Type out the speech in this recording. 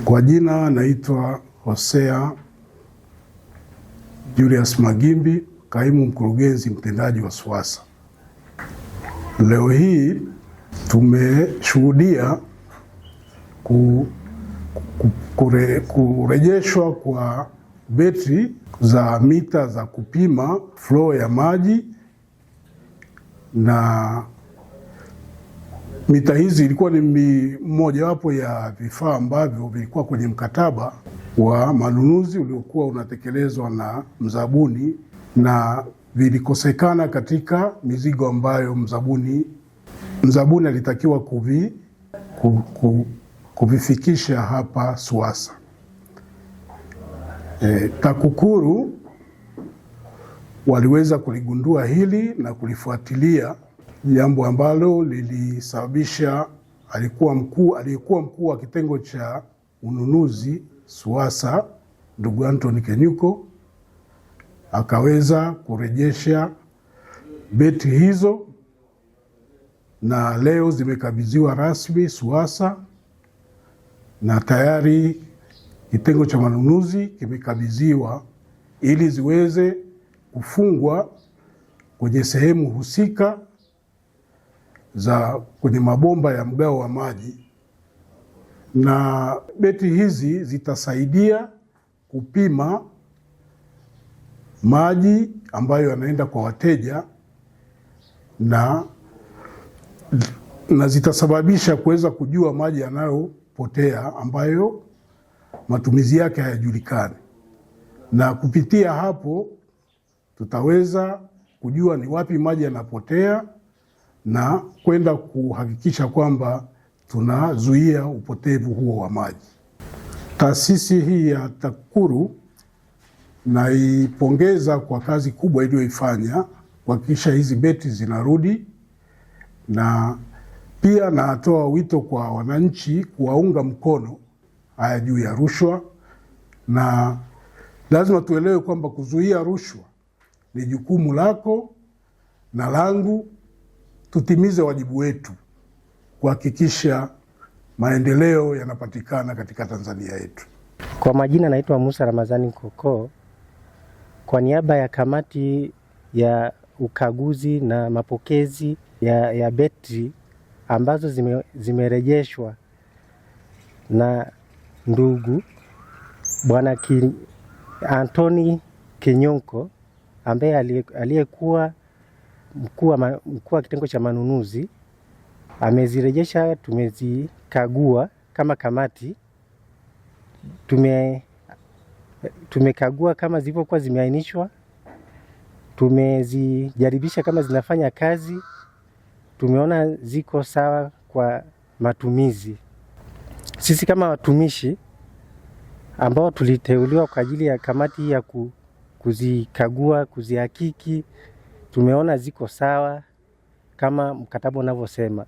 Kwa jina naitwa Hosea Julius Magimbi, kaimu mkurugenzi mtendaji wa SUWASA. Leo hii tumeshuhudia kurejeshwa kwa betri za mita za kupima flow ya maji, na mita hizi ilikuwa ni mojawapo ya vifaa ambavyo vilikuwa kwenye mkataba wa manunuzi uliokuwa unatekelezwa na mzabuni, na vilikosekana katika mizigo ambayo mzabuni alitakiwa kuvifikisha hapa SUWASA. TAKUKURU waliweza kuligundua hili na kulifuatilia, jambo ambalo lilisababisha aliyekuwa mkuu wa kitengo cha ununuzi SUWASA, ndugu Anthony Kenyuko, akaweza kurejesha betri hizo, na leo zimekabidhiwa rasmi SUWASA, na tayari kitengo cha manunuzi kimekabidhiwa ili ziweze kufungwa kwenye sehemu husika za kwenye mabomba ya mgao wa maji, na betri hizi zitasaidia kupima maji ambayo yanaenda kwa wateja na zitasababisha kuweza kujua maji yanayopotea ambayo matumizi yake hayajulikani, na kupitia hapo tutaweza kujua ni wapi maji yanapotea na kwenda kuhakikisha kwamba tunazuia upotevu huo wa maji. Taasisi hii ya TAKUKURU naipongeza kwa kazi kubwa iliyoifanya kuhakikisha hizi betri zinarudi, na pia natoa wito kwa wananchi kuwaunga mkono haya juu ya rushwa, na lazima tuelewe kwamba kuzuia rushwa ni jukumu lako na langu. Tutimize wajibu wetu kuhakikisha maendeleo yanapatikana katika Tanzania yetu. Kwa majina naitwa Musa Ramadhani Koko, kwa niaba ya kamati ya ukaguzi na mapokezi ya betri ambazo zimerejeshwa na ndugu Bwana Anthony Kenyuko, ambaye aliyekuwa mkuu wa kitengo cha manunuzi. Amezirejesha, tumezikagua kama kamati, tumekagua kama zilivyokuwa zimeainishwa, tumezijaribisha kama zinafanya kazi, tumeona ziko sawa kwa matumizi. Sisi kama watumishi ambao tuliteuliwa kwa ajili ya kamati ya kuzikagua, kuzihakiki, tumeona ziko sawa kama mkataba unavyosema.